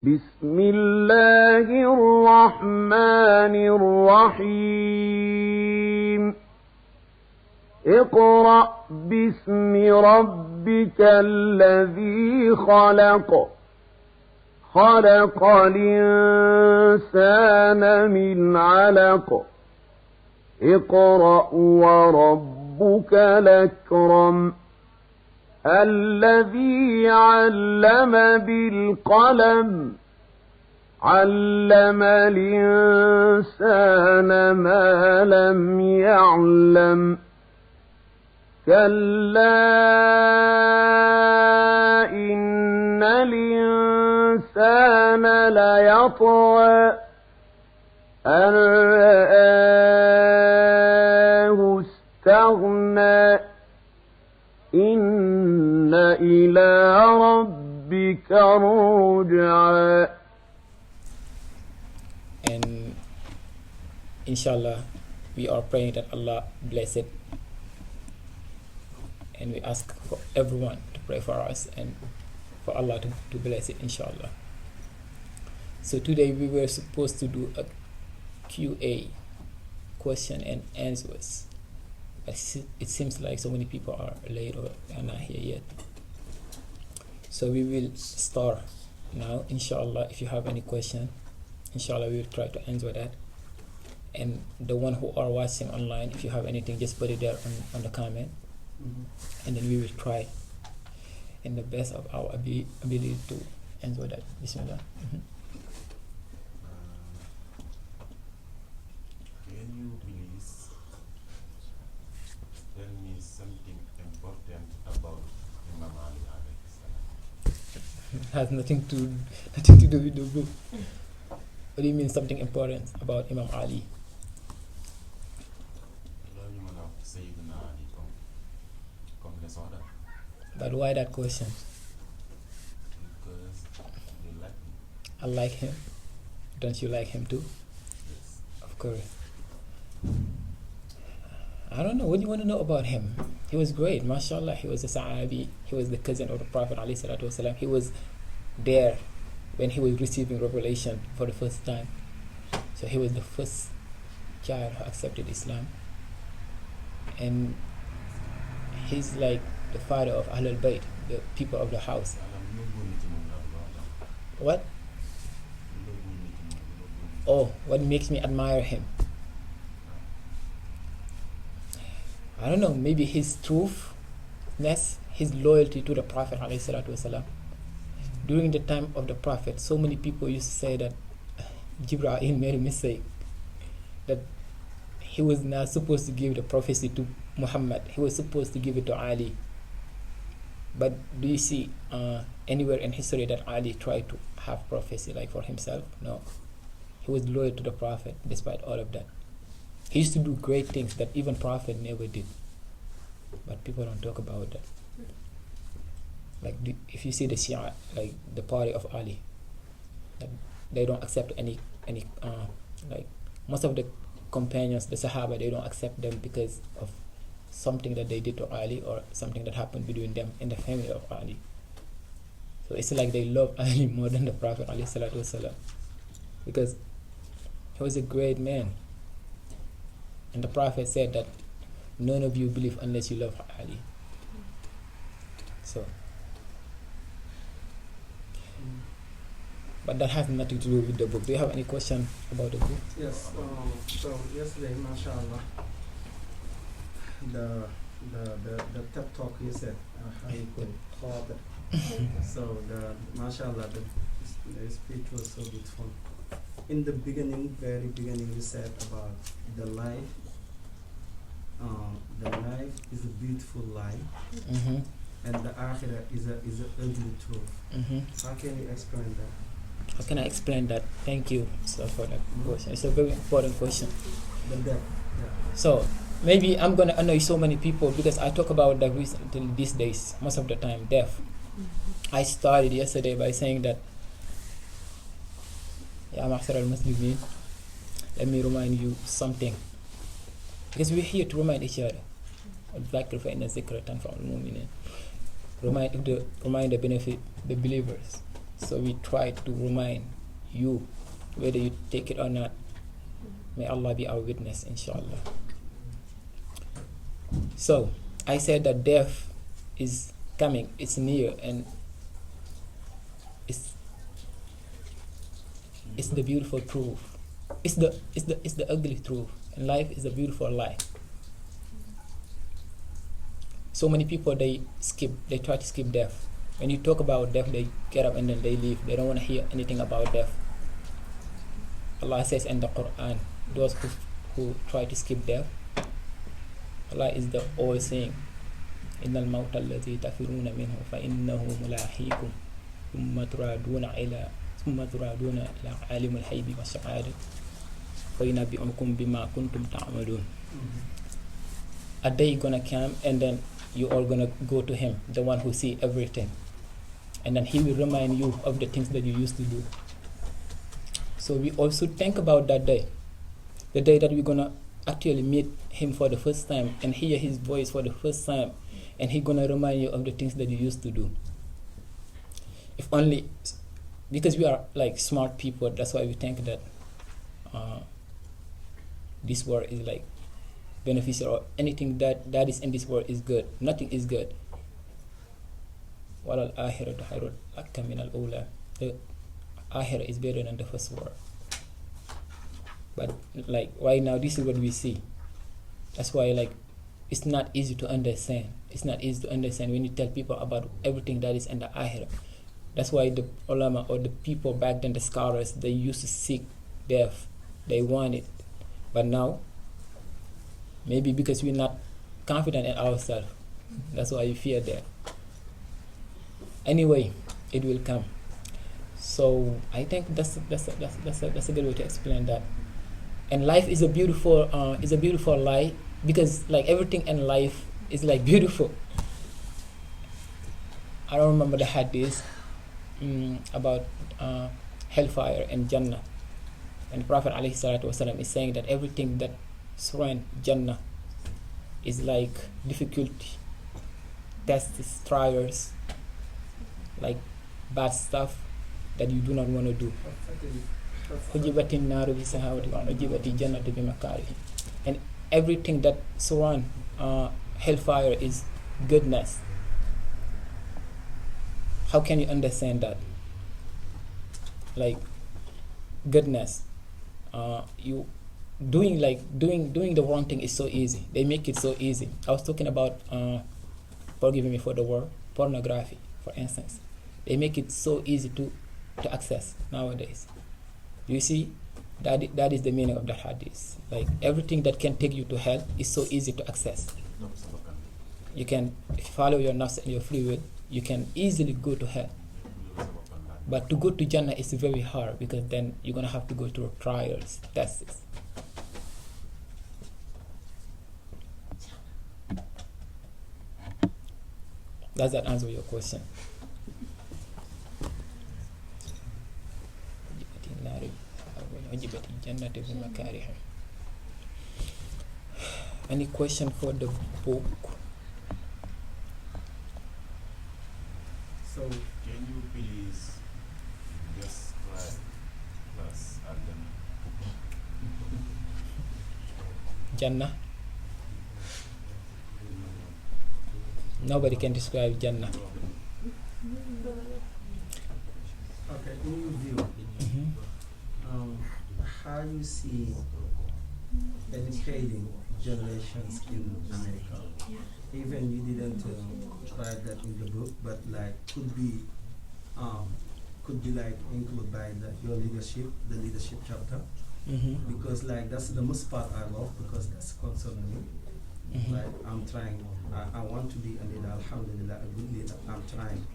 بسم الله الرحمن الرحيم اقرأ باسم ربك الذي خلق خلق الإنسان من علق اقرأ وربك الأكرم الذي علم بالقلم علم الإنسان ما لم يعلم كلا إن الإنسان ليطغى أن رآه استغنى إن إلى ربك الرجعى. And inshallah we are praying that Allah bless it, and we ask for everyone to pray for us and for Allah to bless it, inshallah. So today we were supposed to do a QA, question and answers. It seems like so many people are late or are not here yet. So we will start now, inshallah. If you have any question, inshallah we will try to answer that. And the one who are watching online, if you have anything, just put it there on the comment. And then we will try in the best of our ability to answer that. Bismillah. Can you please tell me something important about Imam Ali alayhi salam? Has nothing to do with the book. What do you mean something important about Imam Ali? Loolu ñu mën a wax Sayyidina Ali comme leçon la. But why that question? Because you like him. I like him. Don't you like him too? Yes. Of course. I don't know. What do you want to know about him? He was great, mashallah. He was a Sahabi. He was the cousin of the Prophet alayhi salatu wasalam. He was there when he was receiving revelation for the first time. So he was the first child who accepted Islam. And he's like the father of Ahlul Bayt, the people of the house. Maanaam nëbbu na ci moom la loolu. What? Nëbbu na ci moom, nëbbu na. Oh, what makes me admire him? I don't know, maybe his truthfulness, his loyalty to the Prophet alayhi salatu wasalam. During the time of the Prophet, so many people used to say that Jibreel made a mistake, that he was not supposed to give the prophecy to Muhammad. He was supposed to give it to Ali. But do you see anywhere in history that Ali tried to have prophecy like for himself? No. He was loyal to the Prophet despite all of that. He used to do great things that even Prophet never did. But people don't talk about that. Like if you see the Shia, like the party of Ali, that they don't accept any like most of the companions, the Sahaba, they don't accept them because of something that they did to Ali or something that happened between them in the family of Ali. So it's like they love Ali more than the Prophet alayhi salatu wasalam, because he was a great man. And the Prophet said that none of you believe unless you love Ali. So, but that has nothing to do with the book. Do you have any question about the book? Yes. So yesterday, mashallah, the TED talk you said, how you could call it. So the mashallah, the speech was so beautiful. In the beginning, very beginning, you said about the life. The life is a beautiful life, and the akhirah is a ugly truth. How can you explain that? How can I explain that? Thank you, sir, for that question. It's a very important question. The death. Yeah. So maybe I'm gonna annoy so many people because I talk about that recently these days, most of the time, death. I started yesterday by saying that, Ya Ma'ashar al-Muslimin, let me remind you something. Because we're here to remind each other. Remind the benefit, the believers. So we try to remind you, whether you take it or not. May Allah be our witness, inshallah. So I said that death is coming, it's near, and it's the beautiful truth. It's the ugly truth, and life is a beautiful lie. So many people they try to skip death. When you talk about death, they get up and then they leave. They don't want to hear anything about death. Allah says in the Quran, those who try to skip death, Allah is the all saying, إن الموت الذي تفرون منه فإنه ملاحيكم ثم ترادون إلى عالم الغيب والشهادة فينبئكم بما كنتم تعملون. A day gonna come and then you all gonna go to him, the one who see everything, and then he will remind you of the things that you used to do. So we also think about that day, the day that we're gonna actually meet him for the first time and hear his voice for the first time, and he's gonna remind you of the things that you used to do. If only because we are like smart people, that's why we think that this world is like beneficial, or anything that is in this world is good. Nothing is good. وَلَا الْآخِرَةُ خَيْرٌ لَكَ مِنَ الْأُولَى. The Akhirah is better than the first world. But like right now, this is what we see. That's why like it's not easy to understand. It's not easy to understand when you tell people about everything that is in the Akhirah. That's why the ulama or the people back then, the scholars, they used to seek death. They want it. But now, maybe because we're not confident in ourselves, that's why we fear death. Anyway, it will come. So I think that's a good way to explain that. And life is a beautiful lie, because like everything in life is like beautiful. I don't remember the hadith about hellfire and Jannah, and the Prophet ﷺ is saying that everything that surrounds Jannah is like difficulty, tests, trials, like bad stuff that you do not want to do. And everything that surrounds hellfire is goodness. How can you understand that? Like goodness, you doing the wrong thing is so easy. They make it so easy. I was talking about forgive me for the word, pornography, for instance. They make it so easy to access nowadays. You see, that is the meaning of that hadith. Like everything that can take you to hell is so easy to access. You can, if you follow your nafs and your free will, you can easily go to hell. But to go to Jannah is very hard, because then you're gonna have to go through trials, tests. Does that answer your question? Any question for the book? So Can you please describe plus Adam? Jannah? Nobody can describe Jannah. okay, in your view, how you see educating generations in America? Even you didn't write that in the book, but like could be like included by your leadership, the leadership chapter, because like that's the most part I love, because that's concerning me. Like I'm trying, I want to be a leader, alhamdulillah, a good leader. I'm trying.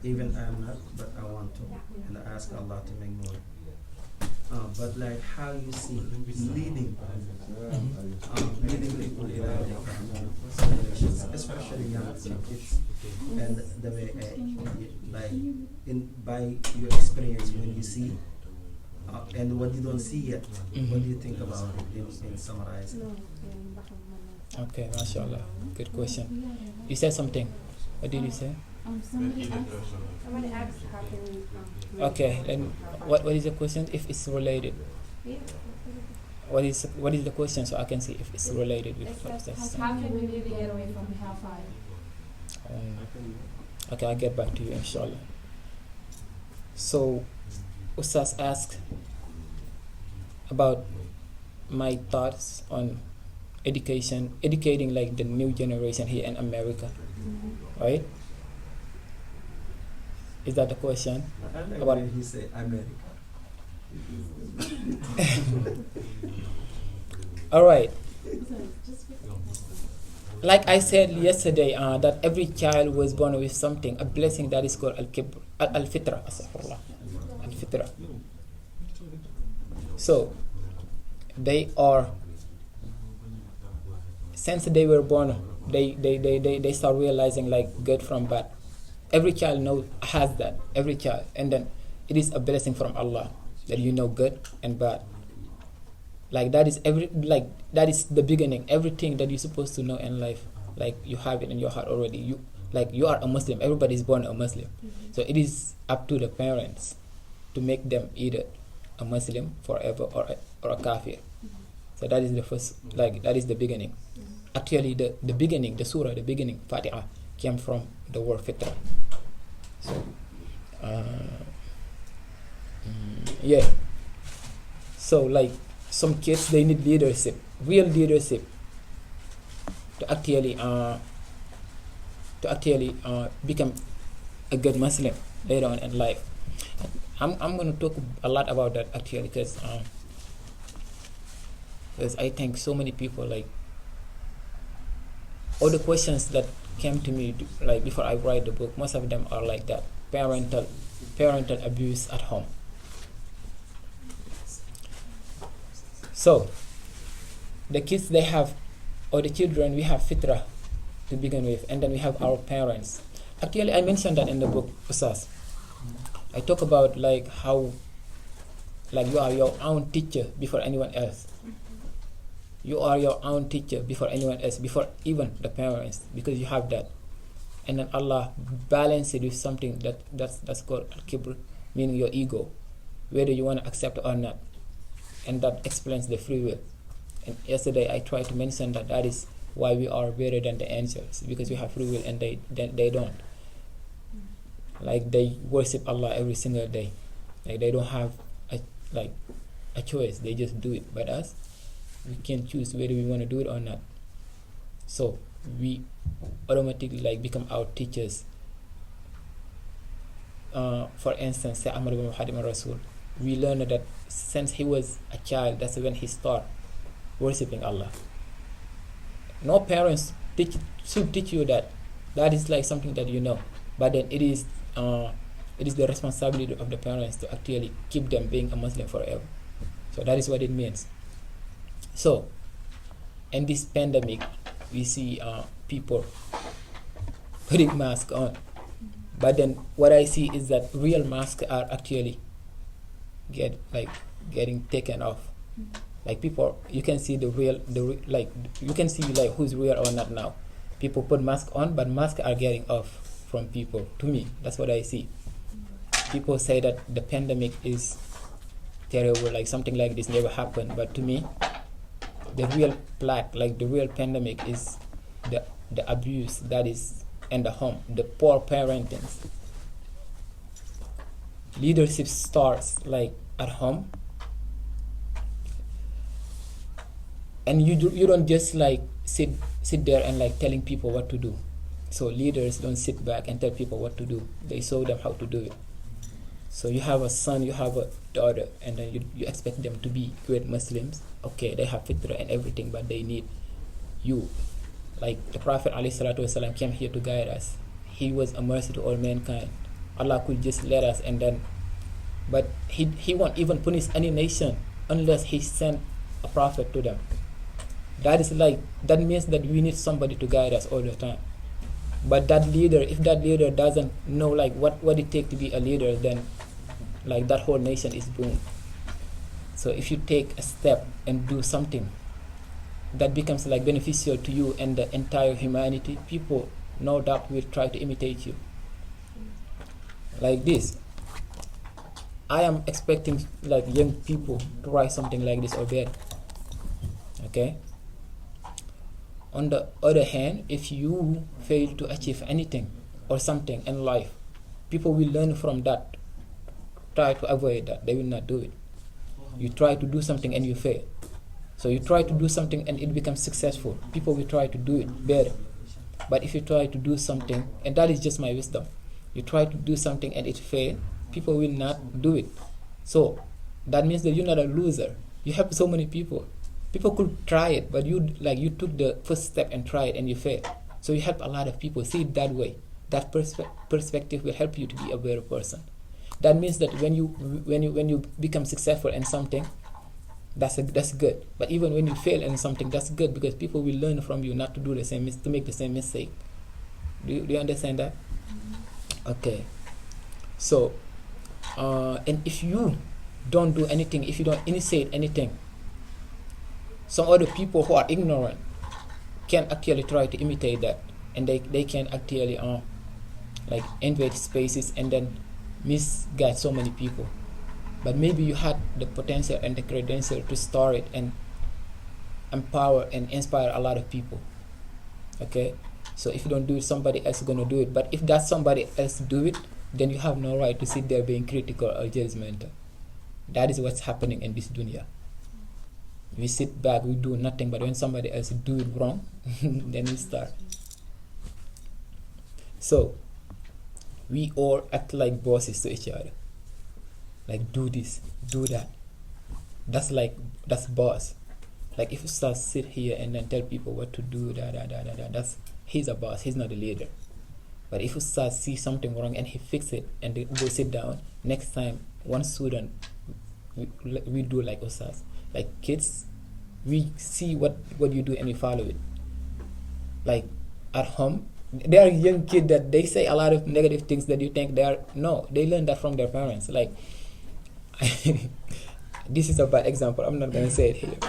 Even I am not, but I want to, and I ask Allah to make more. But like how you see leading people in America, especially young kids, and the way like by your experience when you see and what you don't see yet, what do you think about it in summarizing? Okay, mashallah. Good question. You said something. What did you say? Somebody Somebody asked how can you Okay, then what is the question? If it's related, what is the question so I can see if it's related with what that's. how can we really get away from hellfire? Okay, I'll get back to you inshallah. So Ustaz asked about my thoughts on educating like the new generation here in America, right? Is that the question? I like About- when he say America. All right. Like I said yesterday, that every child was born with something, a blessing that is called al-fitra, astaghfirullah, al-fitra. So they are, since they were born, they start realizing like good from bad. Every child has that, every child, and then it is a blessing from Allah that you know good and bad. Like that is that is the beginning. Everything that you're supposed to know in life, like you have it in your heart already. You are a Muslim. Everybody is born a Muslim. So it is up to the parents to make them either a Muslim forever or a kafir. So that is the first, like that is the beginning. Actually, the beginning, the surah, the beginning, Fatiha, came from the word fitra. So, yeah. So like some kids, they need leadership, real leadership, to actually become a good Muslim later on in life. I'm going to talk a lot about that actually because I think so many people, like all the questions that came to me like before I write the book, most of them are like that, parental abuse at home. So the kids they have, or the children, we have fitra to begin with, and then we have our parents. Actually, I mentioned that in the book, Ustaz. I talk about like how, like you are your own teacher before anyone else. You are your own teacher before anyone else, before even the parents, because you have that. And then Allah balances it with something that's called al-kibr, meaning your ego, whether you want to accept it or not. And that explains the free will. And yesterday I tried to mention that is why we are better than the angels, because we have free will and they don't. Like they worship Allah every single day. Like they don't have a choice. They just do it. But us, we can choose whether we want to do it or not. So we automatically like become our teachers. For instance, say Ahmad ibn Muhammad Rasul. We learned that since he was a child, that's when he started worshipping Allah. No parents should teach you that. That is like something that you know. But then it is the responsibility of the parents to actually keep them being a Muslim forever. So that is what it means. So in this pandemic, we see people putting masks on. But then what I see is that real masks are actually getting taken off. Like people, you can see you can see like who's real or not now. People put masks on, but masks are getting off from people. To me, that's what I see. People say that the pandemic is terrible, like something like this never happened. But to me, the real plague, like the real pandemic, is the abuse that is in the home, the poor parenting. Leadership starts like at home, and you don't just like sit there and like telling people what to do. So leaders don't sit back and tell people what to do. They show them how to do it. So you have a son, you have a daughter, and then you expect them to be great Muslims. Okay, they have fitra and everything, but they need you. Like the Prophet ﷺ came here to guide us. He was a mercy to all mankind. Allah could just let us, but he won't even punish any nation unless he sent a prophet to them. That means that we need somebody to guide us all the time. But if that leader doesn't know like what it takes to be a leader, then like that whole nation is doomed. So if you take a step and do something that becomes like beneficial to you and the entire humanity, people no doubt will try to imitate you. like this. I am expecting like young people to write something like this or better. Okay. On the other hand, if you fail to achieve anything or something in life, people will learn from that. Try to avoid that. They will not do it. You try to do something and you fail. So you try to do something and it becomes successful. People will try to do it better. But if you try to do something, and that is just my wisdom, you try to do something and it fails, people will not do it. So that means that you're not a loser. You help so many people. People could try it, but you took the first step and tried and you failed. So you help a lot of people. See it that way. That perspective will help you to be a better person. That means that when you become successful in something, that's good. But even when you fail in something, that's good, because people will learn from you not to do to make the same mistake. Do you understand that? Okay. So, and if you don't do anything, if you don't initiate anything, some other people who are ignorant can actually try to imitate that, and they can actually like invade spaces and then misguide so many people. But maybe you had the potential and the credential to start it and empower and inspire a lot of people. Okay, so if you don't do it, somebody else is gonna do it. But if that somebody else do it, then you have no right to sit there being critical or judgmental. That is what's happening in this dunya. We sit back, we do nothing, but when somebody else do it wrong, then we start. So we all act like bosses to each other. Like, do this, do that. That's boss. Like if you start sit here and then tell people what to do, he's a boss, he's not a leader. But if you start see something wrong and he fix it and they go sit down, next time one student we do like Ustaz. Like kids, we see what you do and we follow it. Like at home, there are young kids that they say a lot of negative things that you think they learn that from their parents. Like this is a bad example, I'm not gonna say it here.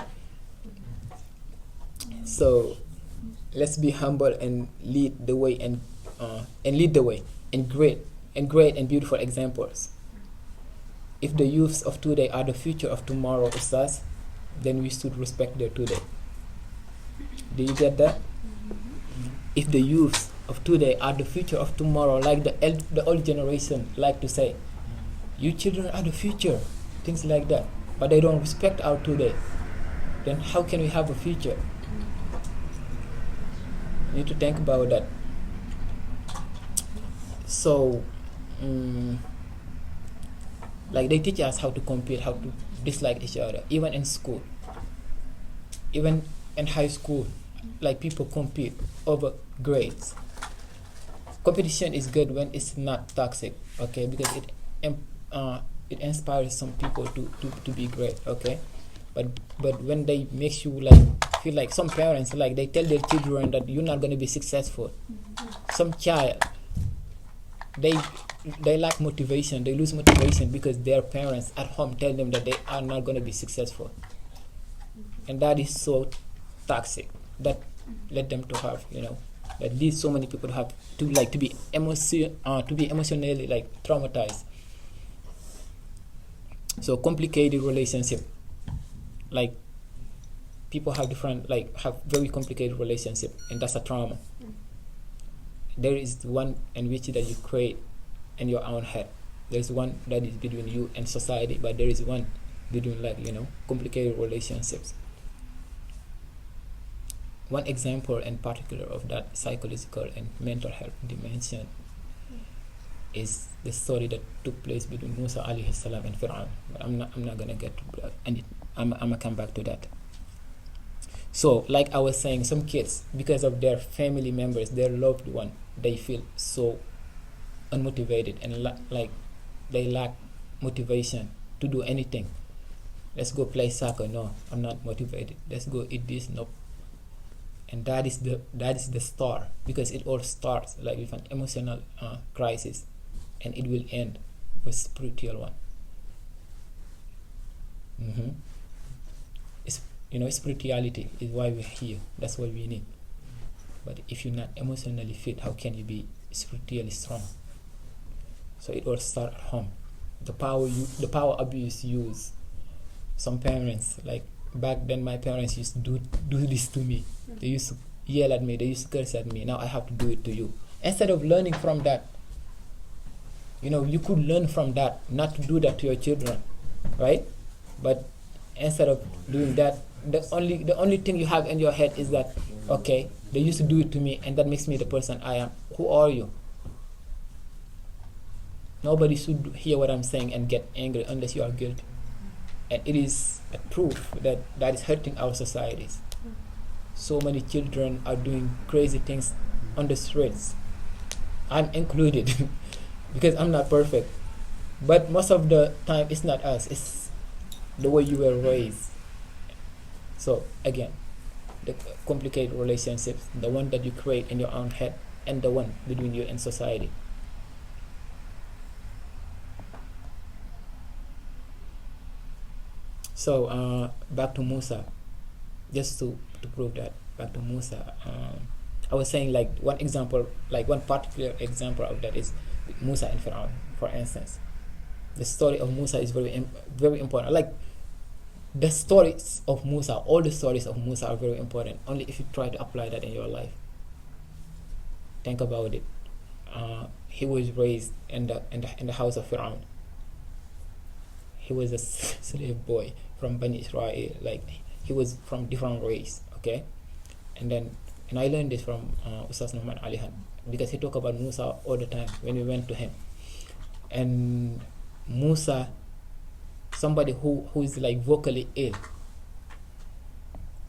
So let's be humble and lead the way and lead the way in great and beautiful examples. If the youths of today are the future of tomorrow, Ustaz, then we should respect their today. Do you get that? If the youths of today are the future of tomorrow, like the old generation like to say, you children are the future, things like that, but they don't respect our today, then how can we have a future? You need to think about that. So like they teach us how to compete, how to dislike each other, even in school, even in high school. Like people compete over grades. Competition is good when it's not toxic, okay, because it inspires some people to be great, okay. But when they make you like feel like, some parents like they tell their children that you're not going to be successful. Some child, they lack motivation, they lose motivation because their parents at home tell them that they are not going to be successful, and that is so toxic. That led them to have, that leads so many people to have to be emotionally like traumatized. So complicated relationship, like people have very complicated relationship, and that's a trauma. There is one in which that you create in your own head. There's one that is between you and society, but there is one between complicated relationships. One example in particular of that psychological and mental health dimension is the story that took place between Musa alayhi salam and Fir'aun. But I'm not gonna get to that, and I'm gonna come back to that. So, like I was saying, some kids, because of their family members, their loved one, they feel so unmotivated and like they lack motivation to do anything. Let's go play soccer. No, I'm not motivated. Let's go eat this. Nope. And that is the start, because it all starts like with an emotional crisis, and it will end with a spiritual one. Spirituality is why we're here. That's what we need. But if you're not emotionally fit, how can you be spiritually strong? So it all starts at home. The power abuse used. Some parents, like back then, my parents used to do this to me. They used to yell at me. They used to curse at me. Now I have to do it to you. Instead of learning from that, you could learn from that, not to do that to your children, right? But instead of doing that, the only thing you have in your head is that, okay, they used to do it to me, and that makes me the person I am. Who are you? Nobody should hear what I'm saying and get angry unless you are guilty. And it is a proof that is hurting our societies. So many children are doing crazy things on the streets. I'm included because I'm not perfect. But most of the time, it's not us. It's the way you were raised. So again, the complicated relationships, the one that you create in your own head and the one between you and society. So back to Musa, just to prove that, back to Musa, I was saying like one particular example of that is Musa and Pharaoh, for instance. The story of Musa is very, very important. Like the stories of Musa, all the stories of Musa are very important. Only if you try to apply that in your life. Think about it. He was raised in the house of Pharaoh. He was a slave boy from Bani Israel. Like he was from different race. Okay, and I learned this from Ustaz Numan Alihan, because he talked about Musa all the time when we went to him. And Musa, somebody who is like vocally ill,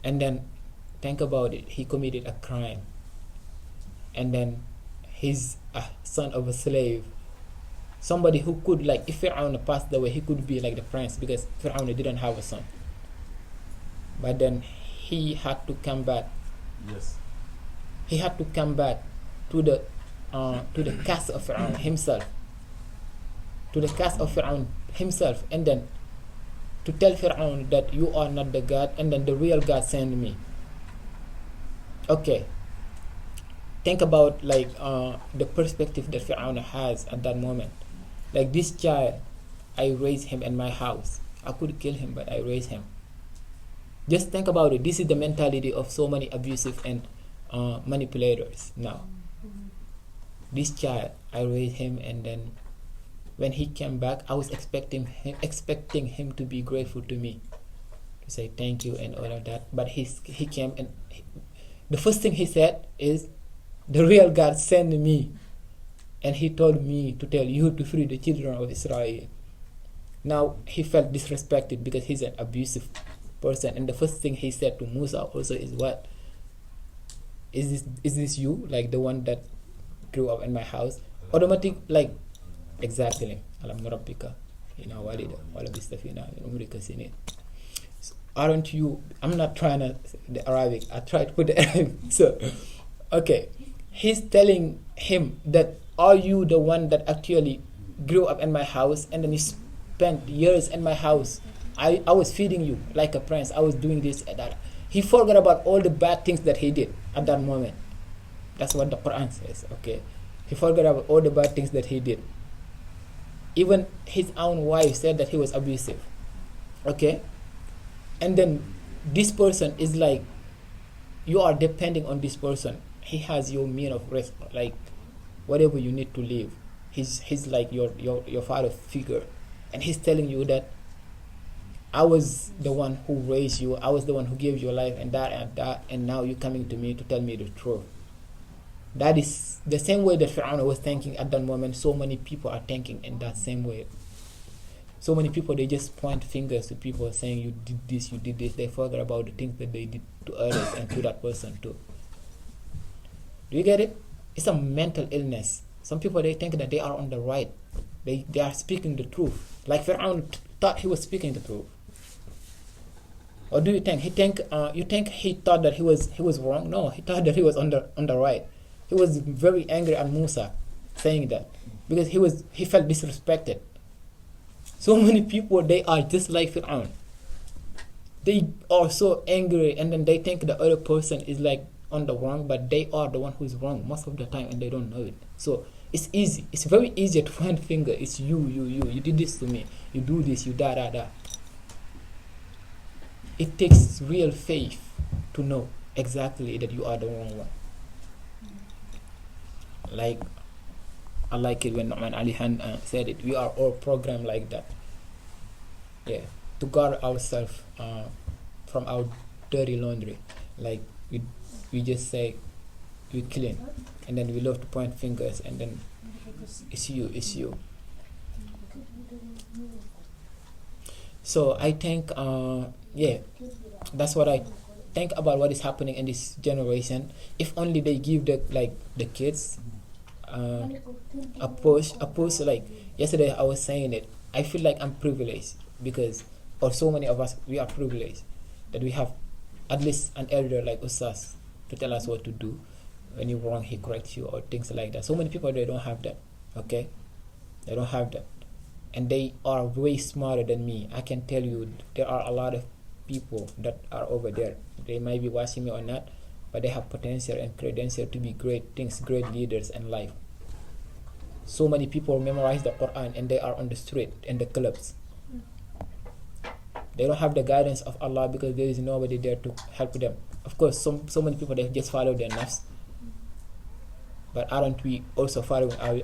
and then think about it, he committed a crime, and then he's a son of a slave, somebody who could, like, if Fir'aun passed away, he could be like the prince, because Fir'aun didn't have a son. But then he had to come back. Yes. He had to come back to the cast of Fir'aun himself. To the cast of Fir'aun himself, and then to tell Fir'aun that you are not the God, and then the real God sent me. Okay. Think about like the perspective that Fir'aun has at that moment. Like, this child, I raised him in my house. I could kill him, but I raised him. Just think about it. This is the mentality of so many abusive and manipulators now. This child, I raised him, and then when he came back, I was expecting him to be grateful to me, to say thank you and all of that. But he came, and the first thing he said is, the real God sent me, and he told me to tell you to free the children of Israel. Now he felt disrespected because he's an abusive person, and the first thing he said to Musa also is, what is this you, like the one that grew up in my house? Automatic, like, exactly. Alam rabbika ina walida wala bistafina umrika sinin. Aren't you? I'm not trying to the Arabic. I tried to put the Arabic. So okay, he's telling him that, are you the one that actually grew up in my house, and then you spent years in my house? I was feeding you like a prince. I was doing this and that. He forgot about all the bad things that he did at that moment. That's what the Quran says. Okay, he forgot about all the bad things that he did. Even his own wife said that he was abusive. Okay, and then this person is like, you are depending on this person. He has your mean of rest, like whatever you need to live. He's like your father figure, and he's telling you that I was the one who raised you, I was the one who gave you life, and that, and now you're coming to me to tell me the truth. That is the same way that Fir'aun was thinking at that moment. So many people are thinking in that same way. So many people, they just point fingers to people saying, you did this, you did this. They forget about the things that they did to others and to that person too. Do you get it? It's a mental illness. Some people, they think that they are on the right. They are speaking the truth. Like Fir'aun thought he was speaking the truth. Or do you think you think he thought that he was wrong? No, he thought that he was on the right. He was very angry at Musa saying that, because he felt disrespected. So many people, they are just like Fir'aun. They are so angry, and then they think the other person is like on the wrong, but they are the one who is wrong most of the time, and they don't know it. So It's easy. It's very easy to point finger. It's you. You did this to me. You do this. You da. It takes real faith to know exactly that you are the wrong one. Like, I like it when Ali Han said it. We are all programmed like that. Yeah, to guard ourselves from our dirty laundry. Like we just say we clean, and then we love to point fingers, and then it's you. So I think, that's what I think about what is happening in this generation. If only they give the kids a push. Like yesterday I was saying it. I feel like I'm privileged because, or so many of us, we are privileged that we have at least an elder like Ustaz to tell us what to do. When you're wrong, he corrects you, or things like that. So many people, they don't have that. Okay, they don't have that, and they are way smarter than me. I can tell you, there are a lot of people that are over there. They might be watching me or not, but they have potential and credential to be great things, great leaders in life. So many people memorize the Quran and they are on the street, in the clubs. They don't have the guidance of Allah because there is nobody there to help them. Of course, so many people, they just follow their nafs. But aren't we also following our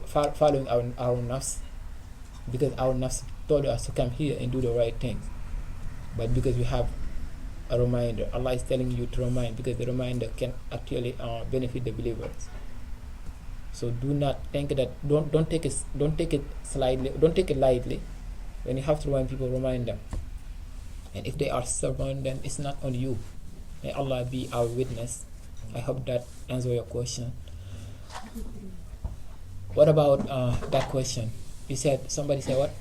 nafs? Because our nafs told us to come here and do the right things. But because we have a reminder, Allah is telling you to remind, because the reminder can actually benefit the believers. So do not think that, don't take it slightly, don't take it lightly. When you have to remind people, remind them. And if they are stubborn, then it's not on you. May Allah be our witness. I hope that answers your question. What about that question? You said, somebody said what?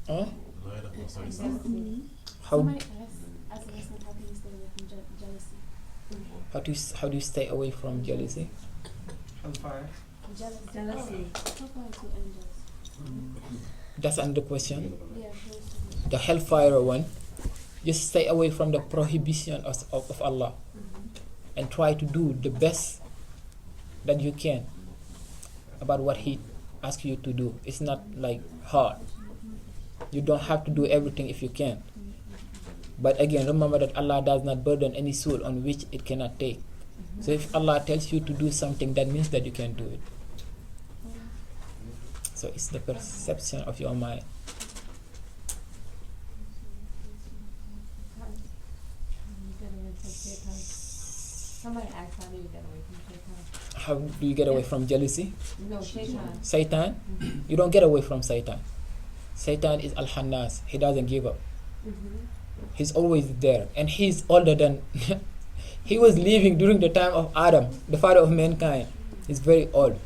Huh? How do you stay away from jealousy? Hellfire. Jealousy. That's another question. The hellfire one. Just stay away from the prohibition of Allah, and try to do the best that you can about what He asks you to do. It's not like hard. You don't have to do everything if you can. But again, remember that Allah does not burden any soul on which it cannot take. So if Allah tells you to do something, that means that you can do it. So it's the perception of your mind. Somebody asked how do you get away from Shaitan? How do you get away from jealousy? No, Shaitan. Satan? You don't get away from Satan. Satan is Al-Hannas. He doesn't give up. He's always there. And he's older than... He was living during the time of Adam, the father of mankind. He's very old.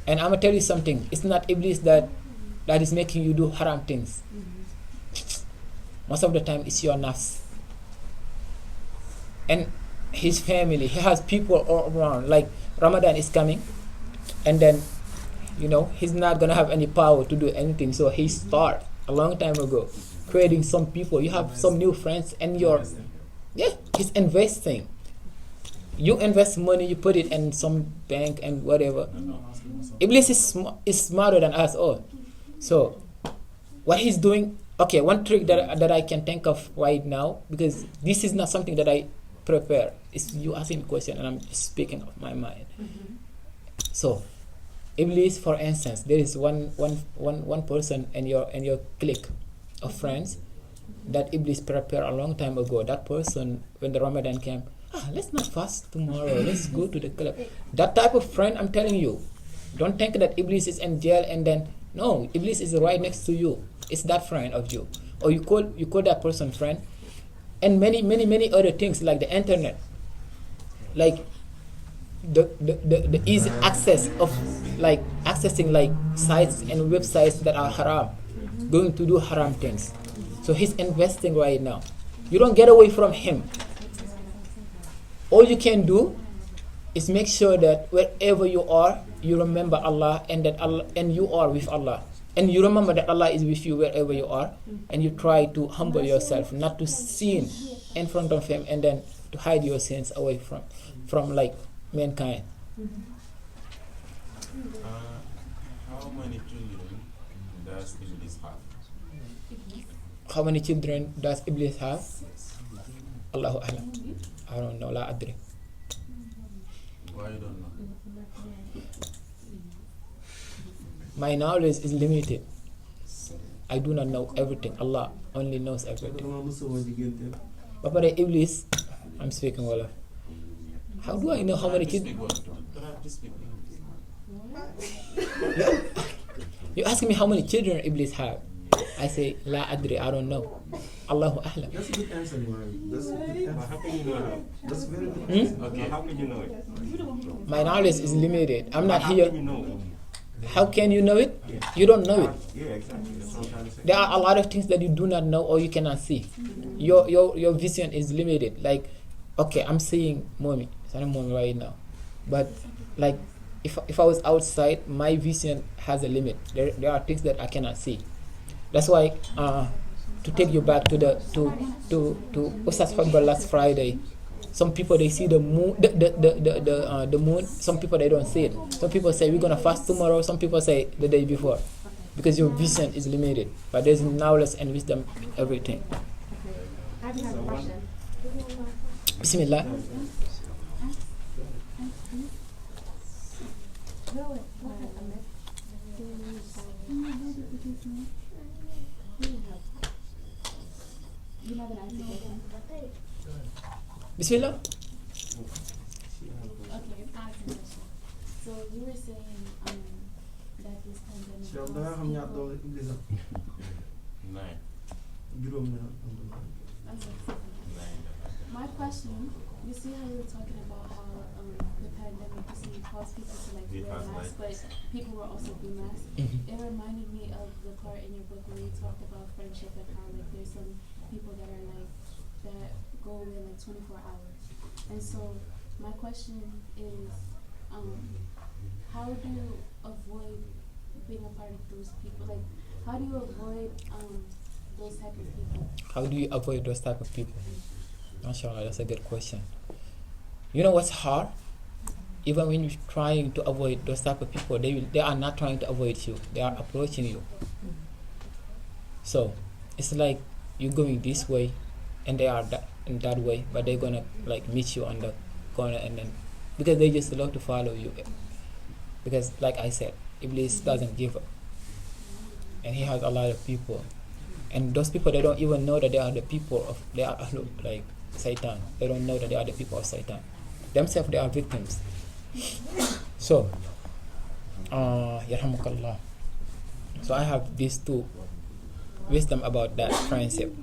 And I'm going to tell you something. It's not Iblis that is making you do haram things. Most of the time, it's your nafs. And his family, he has people all around. Like Ramadan is coming, and then, he's not gonna have any power to do anything. So he started a long time ago, creating some people. You have some new friends, and he's investing. You invest money, you put it in some bank and whatever. Iblis is smarter than us all. So what he's doing, okay, one trick that I can think of right now, because this is not something that I prepare. It's you asking a question and I'm speaking of my mind. So Iblis, for instance, there is one person in your clique of friends that Iblis prepared a long time ago. That person, when the Ramadan came, let's not fast tomorrow, let's go to the club. That type of friend, I'm telling you, don't think that Iblis is in jail and then, no, Iblis is right next to you. It's that friend of you. Or you call that person friend. And many other things, like the internet, like the easy access of accessing sites and websites that are haram, going to do haram things. So he's investing right now. You don't get away from him. All you can do is make sure that wherever you are, you remember Allah, and that Allah, and you are with Allah. And you remember that Allah is with you wherever you are, and you try to humble yourself, not to sin in front of Him, and then to hide your sins away from like mankind. How many children does Iblis have? How many children does Iblis have? Allahu A'lam. I don't know. La adri. Why you don't know? My knowledge is limited. I do not know everything. Allah only knows everything. dama mos a woon diggante But for the Iblis, I'm speaking Wolof. How do I know how many children? You ask me how many children Iblis have. I say, La adri, I don't know. Allahu A'lam. that's a good answer man that's a good But answer how can you know that? that's very good Hmm? answer. Okay, how can you know it? My knowledge is limited. I'm not How here. can you know it? How can you know it? You don't know it. Yeah, exactly. That's what I'm trying to say. There are a lot of things that you do not know or you cannot see. Your vision is limited. Like, okay, I'm seeing mommy right now, but like if I was outside, my vision has a limit. There are things that I cannot see. That's why to take you back to Ustaz Fatbal last Friday. Some people they see the moon, the moon. Some people they don't see it. Some people say we're gonna fast tomorrow. Some people say the day before, because your vision is limited. But there's knowledge and wisdom, everything. I have a question. Bismillah. You have an answer. Bismillah. Okay, I have a question. So you were saying that this pandemic. Cheikh da nga xam ñaata doom la Iblis am 9. juróom na am na Okay. My question, you see how you were talking about how the pandemic caused people to like Be wear fast, masks, but people were also be masked. It reminded me of the part in your book where you talked about friendship and how like there's some people that are like that go away like 24 hours. And so my question is, how do you avoid being a part of those people? Like, how do you avoid those type of people? How do you avoid those type of people? MashaAllah, that's a good question. You know what's hard? Even when you're trying to avoid those type of people, they are not trying to avoid you. They are approaching you. So it's like you're going this way, and they are in that way, but they're gonna like meet you on the corner, and then because they just love to follow you. Because like I said, Iblis doesn't give up, and he has a lot of people, and those people they don't even know that they are the people of like Satan. They don't know that they are the people of Satan. Themselves they are victims. So, yarhamukallah. So I have these two wisdom about that friendship.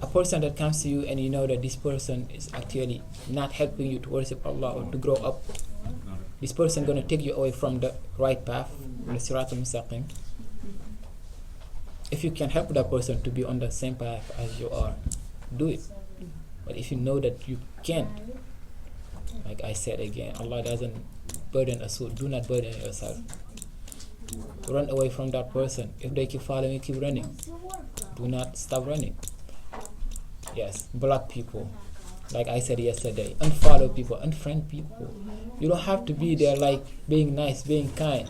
A person that comes to you and you know that this person is actually not helping you to worship Allah or to grow up, this person gonna take you away from the right path, the Sirat al-Mustaqim. If you can help that person to be on the same path as you are, do it. But if you know that you can't, like I said again, Allah doesn't burden us, so do not burden yourself. Run away from that person. If they keep following you, keep running. Do not stop running. Yes, block people. Like I said yesterday, unfollow people, unfriend people. You don't have to be there like being nice, being kind.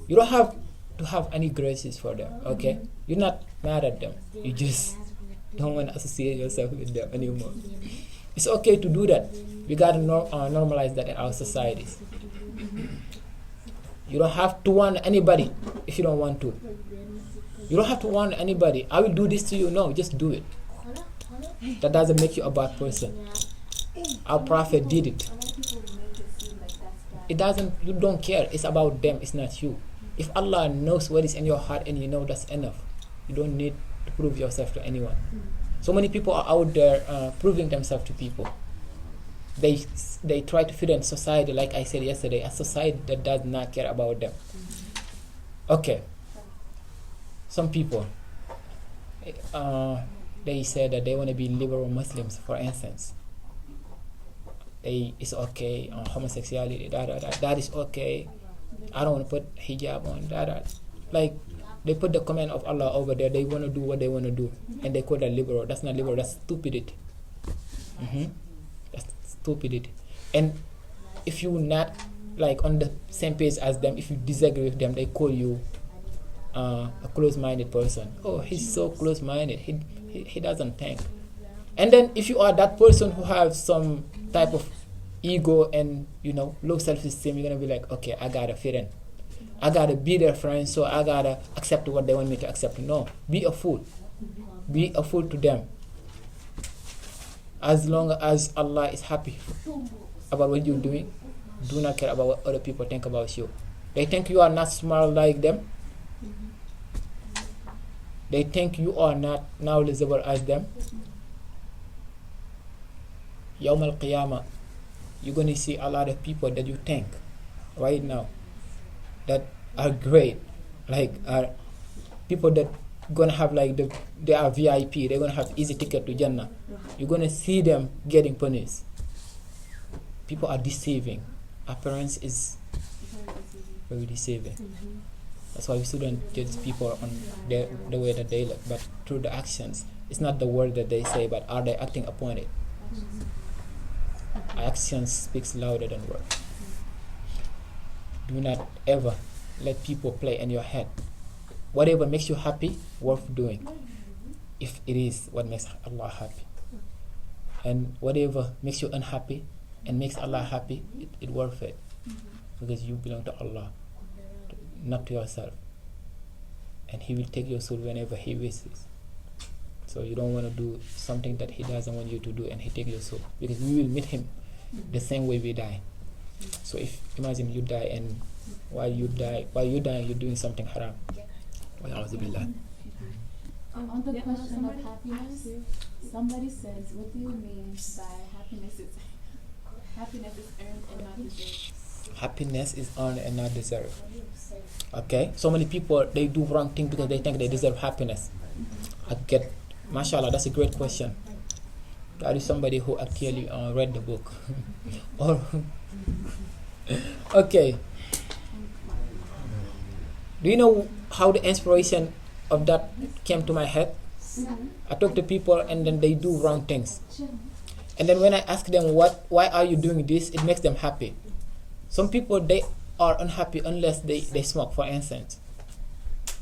You don't have to have any graces for them, okay? You're not mad at them. You just don't want to associate yourself with them anymore. It's okay to do that. We gotta normalize that in our societies. You don't have to warn anybody if you don't want to. You don't have to warn anybody. I will do this to you. No, just do it. That doesn't make you a bad person. Our prophet did it. It doesn't. You don't care. It's about them. It's not you. If Allah knows what is in your heart and you know, that's enough. You don't need to prove yourself to anyone. So many people are out there proving themselves to people. They try to fit in society, like I said yesterday, a society that does not care about them. Okay. Some people, they say that they want to be liberal Muslims, for instance. It's okay, homosexuality, that is okay. I don't want to put hijab on, Like, they put the command of Allah over there. They want to do what they want to do, and they call that liberal. That's not liberal. That's stupidity. That's stupidity. And if you're not like on the same page as them, if you disagree with them, they call you a close-minded person. Oh, he's so close-minded. He doesn't think. And then if you are that person who has some type of ego and low self-esteem, you're gonna be like, okay, I gotta fit in. I gotta be their friend, so I gotta accept what they want me to accept. No, be a fool. Be a fool to them. As long as Allah is happy about what you're doing, do not care about what other people think about you. They think you are not smart like them. They think you are not knowledgeable as them. Yawm al-Qiyamah, you're going to see a lot of people that you think right now that are great, like are people that going to have like they are VIP, they're going to have easy ticket to Jannah. You're going to see them getting punished. People are deceiving. Appearance is very deceiving. That's why we shouldn't judge people on the way that they look, but through the actions. It's not the word that they say, but are they acting upon it? Actions speaks louder than words. Do not ever let people play in your head. Whatever makes you happy, worth doing. If it is what makes Allah happy. And whatever makes you unhappy and makes Allah happy, it worth it. Because you belong to Allah, not to yourself. And He will take your soul whenever He wishes. So you don't want to do something that He doesn't want you to do and He take your soul. Because we will meet Him the same way we die. So if imagine you die and while you dying you're doing something haram. On the question of happiness, somebody says, what do you mean by happiness is earned and not deserved? Happiness is earned and not deserved. Okay, so many people, they do wrong things because they think they deserve happiness. Mashallah, that's a great question. That is somebody who actually read the book. Or okay, do you know how the inspiration of that came to my head? I talk to people and then they do wrong things, and then when I ask them why are you doing this, it makes them happy. Some people, they are unhappy unless they smoke, for instance.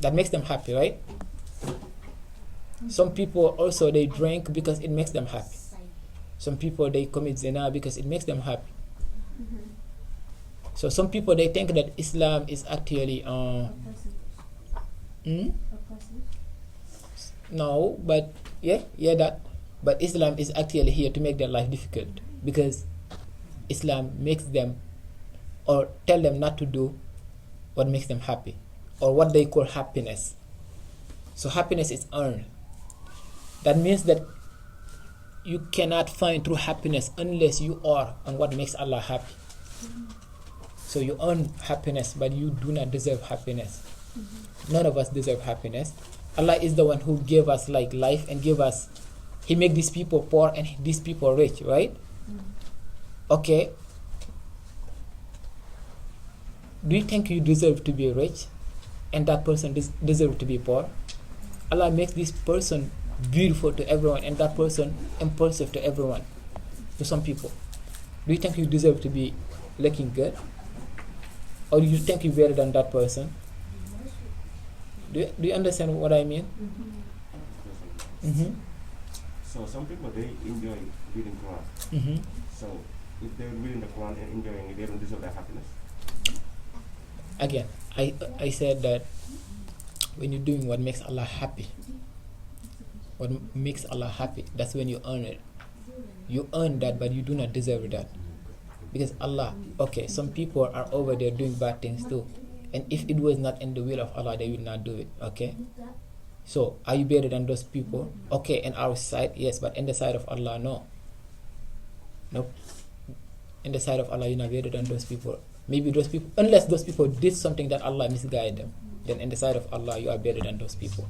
That makes them happy, right? Some people also, they drink because it makes them happy. Some people, they commit zina because it makes them happy. So some people, they think that Islam is actually no, but but Islam is actually here to make their life difficult, because Islam makes them or tell them not to do what makes them happy, or what they call happiness. So happiness is earned. That means that you cannot find true happiness unless you are on what makes Allah happy. So you earn happiness, but you do not deserve happiness. None of us deserve happiness. Allah is the one who gave us like life and gave us. He made these people poor and these people rich, right? Okay. Do you think you deserve to be rich and that person deserve to be poor? Allah makes this person beautiful to everyone and that person impulsive to everyone, to some people. Do you think you deserve to be looking good? Or do you think you're better than that person? Do you understand what I mean? So some people, they enjoy reading Quran. So if they're reading the Quran and enjoying it, they don't deserve that happiness. Again, I said that when you're doing what makes Allah happy, that's when you earn it. You earn that, but you do not deserve that. Because Allah, okay, some people are over there doing bad things too. And if it was not in the will of Allah, they will not do it, okay? So, are you better than those people? Okay, in our sight, yes, but in the sight of Allah, no. Nope. In the sight of Allah, you're not better than those people. Maybe those people, unless those people did something that Allah misguided them, then in the sight of Allah, you are better than those people.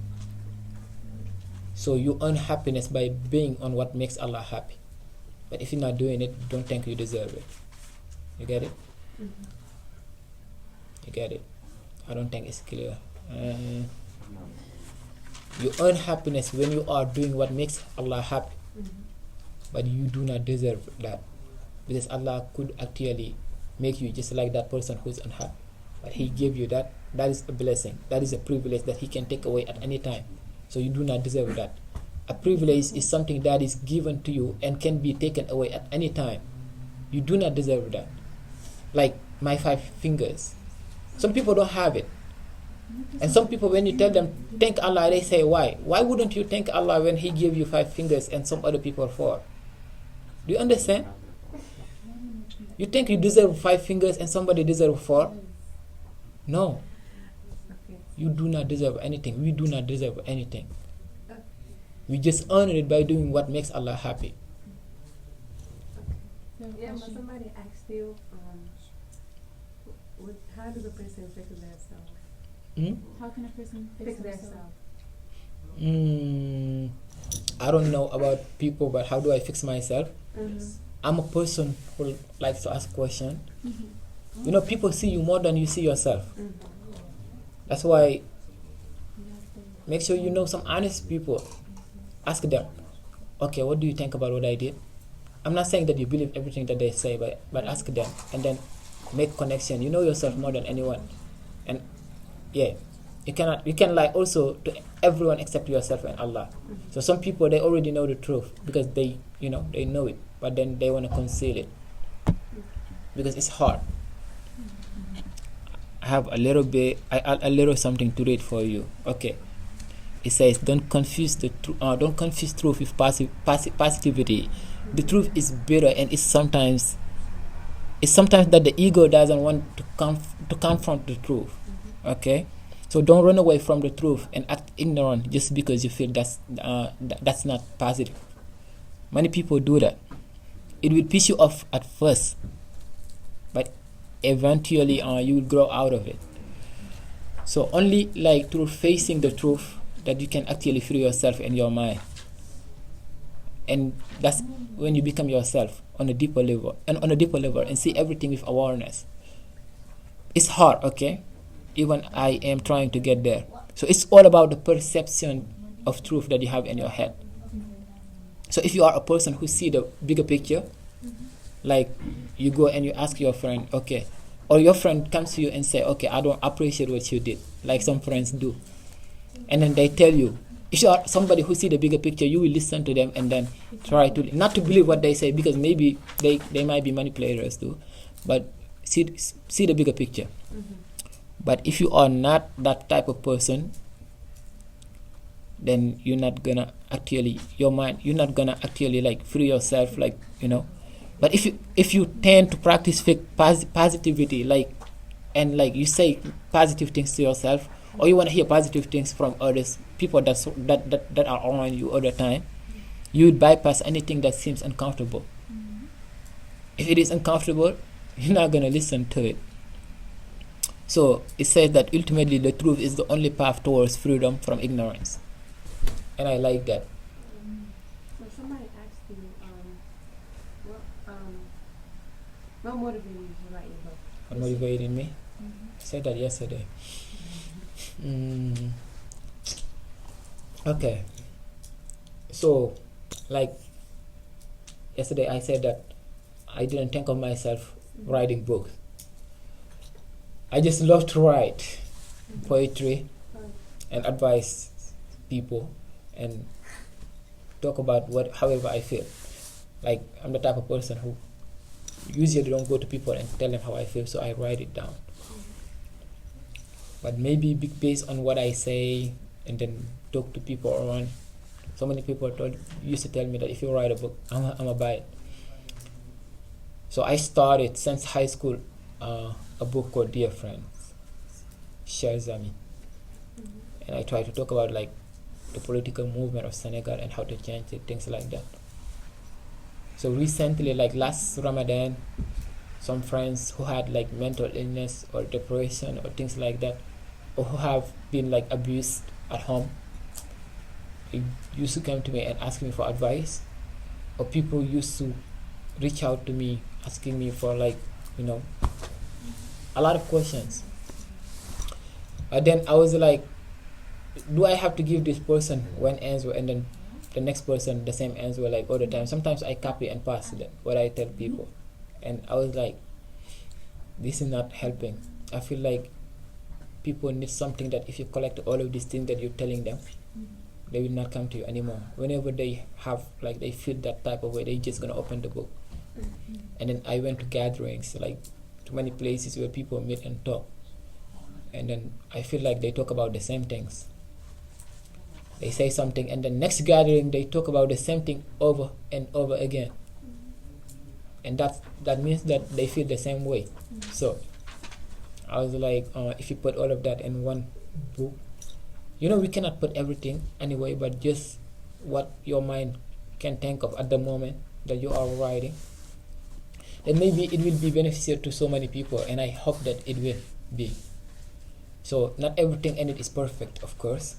So you earn happiness by being on what makes Allah happy. But if you're not doing it, don't think you deserve it. You get it? You get it? I don't think it's clear. You earn happiness when you are doing what makes Allah happy. but you do not deserve that, because Allah could actually make you just like that person who's unhappy, but He gave you that. That is a blessing. That is a privilege that He can take away at any time. So you do not deserve that. A privilege is something that is given to you and can be taken away at any time. You do not deserve that. Like my 5 fingers. Some people don't have it. And some people, when you tell them, thank Allah, they say, why? Why wouldn't you thank Allah when He gave you 5 fingers and some other people 4? Do you understand? You think you deserve 5 fingers and somebody deserves 4? No. You do not deserve anything. We do not deserve anything. We just earn it by doing what makes Allah happy. Yeah, but somebody asked you, how does a person fix themselves? How can a person Fix themselves? themselves. I don't know about people, but how do I fix myself? Mm-hmm. I'm a person who likes to ask questions. You know, people see you more than you see yourself. Mm-hmm. That's why make sure you know some honest people. Ask them, okay, what do you think about what I did? I'm not saying that you believe everything that they say, but ask them and then make connection. You know yourself more than anyone. And yeah, you can lie also to everyone except yourself and Allah. So some people, they already know the truth because they know it, but then they want to conceal it because it's hard. I have a little something to read for you. Okay, it says, don't confuse truth with positivity. The truth is bitter, and it's sometimes that the ego doesn't want to confront the truth. Okay, so don't run away from the truth and act ignorant just because you feel that's not positive. Many people do that. It will piss you off at first, but eventually you will grow out of it. So only like through facing the truth that you can actually free yourself and your mind, and that's when you become yourself on a deeper level and see everything with awareness. It's hard, okay? Even I am trying to get there. So it's all about the perception of truth that you have in your head. So if you are a person who see the bigger picture, like you go and you ask your friend, okay, or your friend comes to you and say, okay, I don't appreciate what you did, like some friends do, and then they tell you, if you are somebody who see the bigger picture, you will listen to them and then try to not to believe what they say, because maybe they might be manipulators too, but see the bigger picture. But if you are not that type of person, then you're not gonna actually like free yourself, like, you know. But if you tend to practice fake positivity, like, and like you say positive things to yourself, or you want to hear positive things from others, people that are around you all the time, you would bypass anything that seems uncomfortable. If it is uncomfortable, you're not gonna listen to it. So it says that ultimately the truth is the only path towards freedom from ignorance, and I like that. So somebody asked you, what motivated you to write your book? What motivated me? I said that yesterday. Okay. So, like yesterday, I said that I didn't think of myself writing books. I just love to write poetry and advise people and talk about however I feel. Like, I'm the type of person who usually don't go to people and tell them how I feel, so I write it down. But maybe based on what I say and then talk to people around, so many people used to tell me that if you write a book, I'm gonna buy it. So I started since high school a book called Dear Friends, Cher Zami. And I try to talk about like the political movement of Senegal and how to change it, things like that. So recently, like last Ramadan, some friends who had like mental illness or depression or things like that, or who have been like abused at home, they used to come to me and ask me for advice, or people used to reach out to me asking me for, like, you know, a lot of questions. And then I was like, do I have to give this person one answer and then the next person the same answer like all the time. Sometimes I copy and pass what I tell people, and I was like, this is not helping. I feel like people need something that if you collect all of these things that you're telling them, they will not come to you anymore. Whenever they have, like, they feel that type of way, they just gonna open the book. And then I went to gatherings, like to many places where people meet and talk, and then I feel like they talk about the same things. They say something, and the next gathering they talk about the same thing over and over again, and that means that they feel the same way. So I was like, if you put all of that in one book, we cannot put everything anyway, but just what your mind can think of at the moment that you are writing, then maybe it will be beneficial to so many people, and I hope that it will be. So not everything in it is perfect, of course.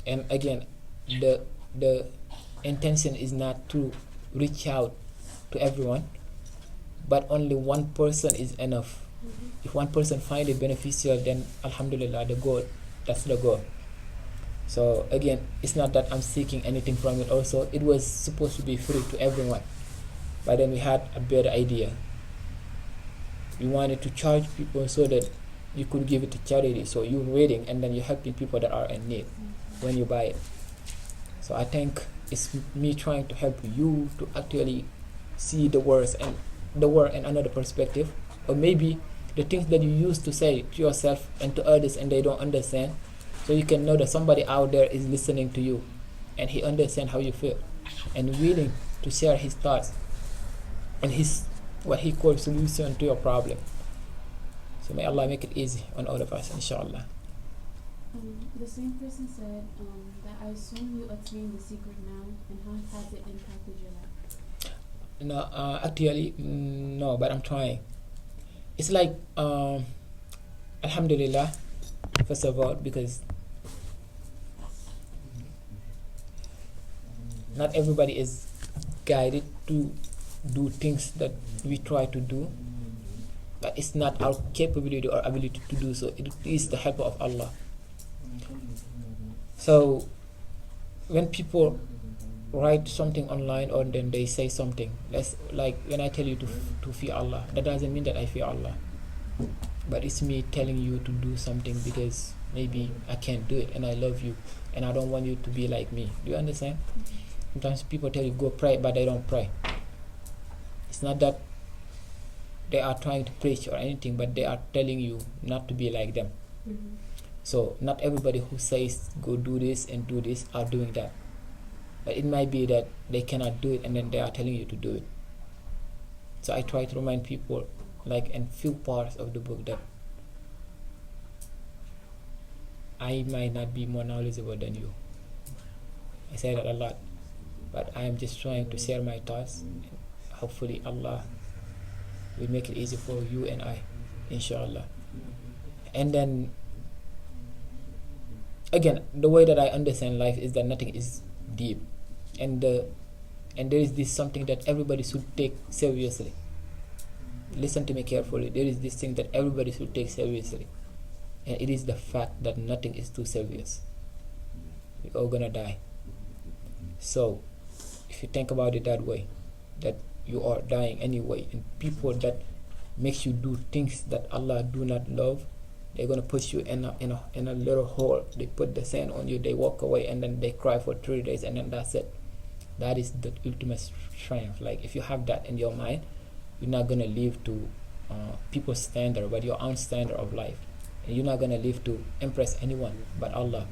And again, the intention is not to reach out to everyone, but only one person is enough. If one person find it beneficial, then alhamdulillah, that's the goal. So again, it's not that I'm seeking anything from it. Also, it was supposed to be free to everyone, but then we had a better idea. We wanted to charge people so that you could give it to charity. So you're reading, and then you're helping people that are in need when you buy it. So I think it's me trying to help you to actually see the words and in another perspective, or maybe the things that you used to say to yourself and to others and they don't understand, so you can know that somebody out there is listening to you and he understands how you feel and willing to share his thoughts and his what he calls solution to your problem. So may Allah make it easy on all of us, inshallah. The same person said that I assume you attain the secret now, and how has it impacted your life? No, actually, no, but I'm trying. It's like, alhamdulillah, first of all, because not everybody is guided to do things that we try to do, but it's not our capability or ability to do so. It is the help of Allah. So when people write something online or then they say something, that's like when I tell you to fear Allah, that doesn't mean that I fear Allah, but it's me telling you to do something because maybe I can't do it and I love you and I don't want you to be like me. Do you understand? Sometimes people tell you go pray, but they don't pray. It's not that they are trying to preach or anything, but they are telling you not to be like them. So not everybody who says go do this and do this are doing that, but it might be that they cannot do it and then they are telling you to do it. So I try to remind people, like in few parts of the book, that I might not be more knowledgeable than you. I say that a lot, but I am just trying to share my thoughts. Hopefully Allah will make it easy for you and I, inshallah. And then again, the way that I understand life is that nothing is deep, and there is this something that everybody should take seriously. Listen to me carefully. There is this thing that everybody should take seriously, and it is the fact that nothing is too serious. We're all gonna die. So if you think about it that way, that you are dying anyway, and people that makes you do things that Allah do not love, they're gonna put you in a little hole. They put the sand on you, they walk away, and then they cry for 3 days, and then that's it. That is the ultimate strength. Like if you have that in your mind, you're not gonna live to people's standard, but your own standard of life, and you're not gonna live to impress anyone but Allah.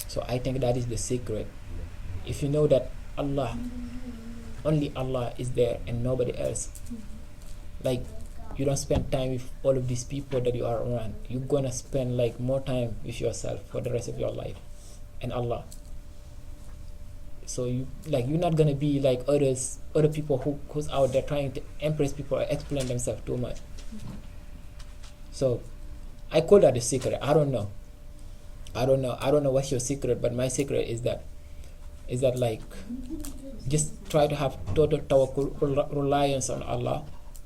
So I think that is the secret. If you know that Allah, only Allah is there and nobody else, like you don't spend time with all of these people that you are around. You're gonna spend like more time with yourself for the rest of your life and Allah. So you're not gonna be like other people who's out there trying to impress people or explain themselves too much. So I call that the secret. I don't know what's your secret, but my secret is that like just try to have total tawakkul, reliance on Allah,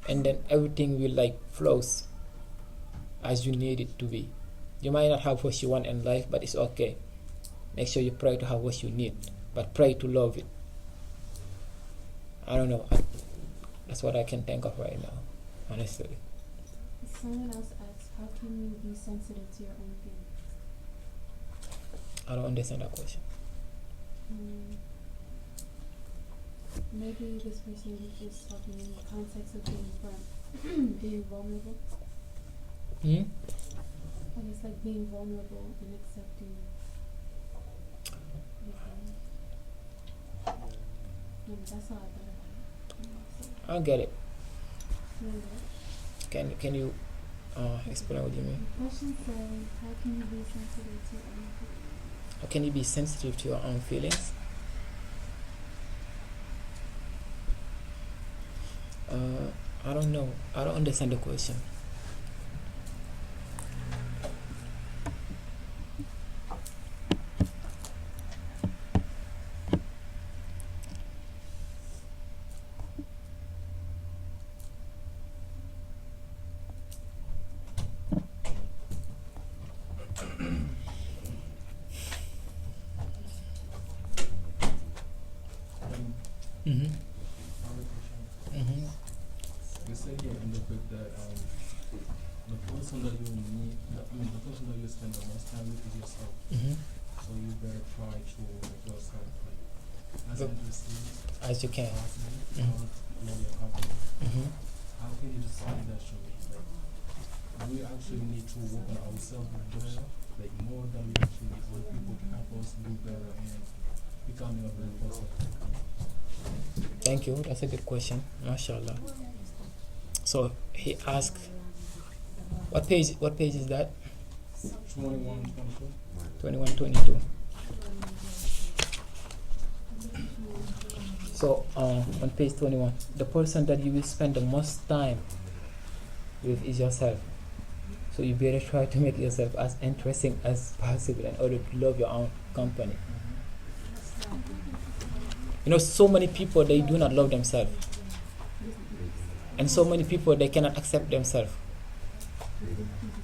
and then everything will like flows as you need it to be. You might not have what you want in life, but it's okay. make sure you pray to have what you need, but pray to love it. I don't know. That's what I can think of right now, honestly. Someone else asked, how can you be sensitive to your own feelings? I don't understand that question. Maybe this person is talking in the context of being vulnerable. I guess like being vulnerable and accepting. That's all I thought about. I don't get it. Yeah. Can you explain what you mean? The question says, how can you be sensitive to your own feelings? How can you be sensitive to your own feelings? I don't know. I don't understand the question. You say here in the book that the person that you need, the person that you spend the most time with is yourself. So you better try to make yourself as interesting As you can. possible. Know your company. How can you decide that should be? Like, we actually need to work on ourselves better, like more than we actually need other people to help us do better and becoming a better person. Thank you. That's a good question. MashaAllah. So he asked, what page is that? 21, 22. 21, 22. So on page 21, the person that you will spend the most time with is yourself. So you better try to make yourself as interesting as possible in order to love your own company. You know, so many people, they do not love themselves. And so many people, they cannot accept themselves.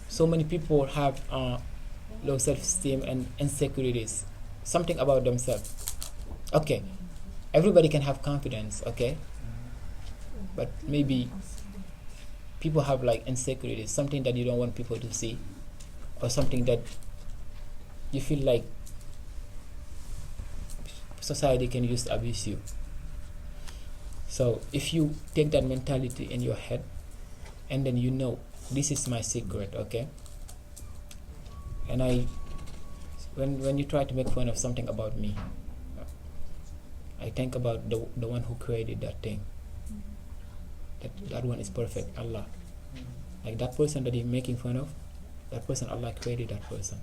So many people have low self-esteem and insecurities. Something about themselves. Okay, everybody can have confidence, okay? But maybe people have like insecurities, something that you don't want people to see, or something that you feel like society can use to abuse you. So if you take that mentality in your head, and then you know, this is my secret, okay? And when you try to make fun of something about me, I think about the one who created that thing. That one is perfect, Allah. Like that person that you're making fun of, that person, Allah created that person.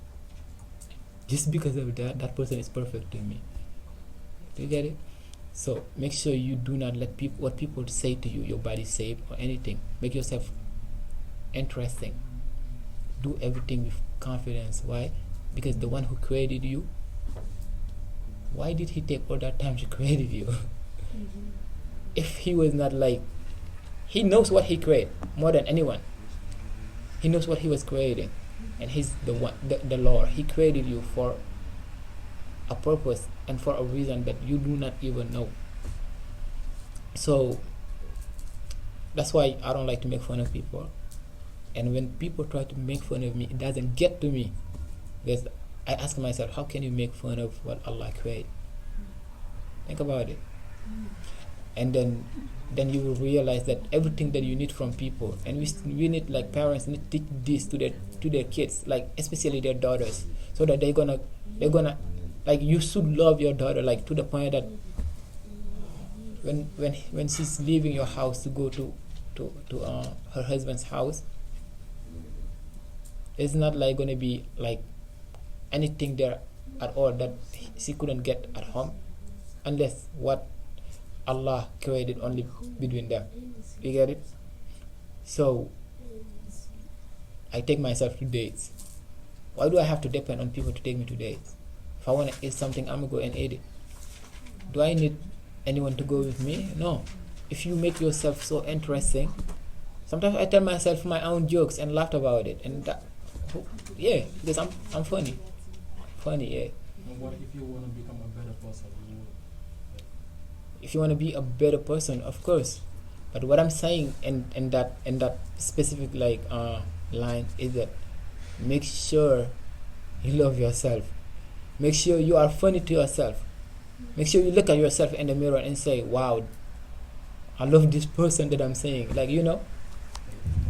Just because of that person is perfect to me. Do you get it? So make sure you do not let what people say to you, your body say or anything. Make yourself interesting. Do everything with confidence. Why? Because the one who created you, why did he take all that time to create you? If he was not like, he knows what he created more than anyone. He knows what he was creating, and he's the one, the Lord. He created you for a purpose and for a reason that you do not even know. So that's why I don't like to make fun of people. And when people try to make fun of me, it doesn't get to me, because I ask myself, how can you make fun of what Allah created? Think about it. And then you will realize that everything that you need from people, and we need, like, parents need to teach this to their kids, like especially their daughters, so that they're gonna like, you should love your daughter, like to the point that when she's leaving your house to go to her husband's house, it's not like gonna be like anything there at all that she couldn't get at home, unless what Allah created only between them. You get it? So I take myself to dates. Why do I have to depend on people to take me to dates? If I want to eat something, I'm going to go and eat it. Do I need anyone to go with me? No. If you make yourself so interesting, sometimes I tell myself my own jokes and laugh about it. And that, yeah, because I'm funny. Funny, yeah. And what if you want to become a better person? You would, like, If you want to be a better person, of course. But what I'm saying in that specific line is that make sure you love yourself. Make sure you are funny to yourself. Make sure you look at yourself in the mirror and say, wow, I love this person that I'm saying. Like,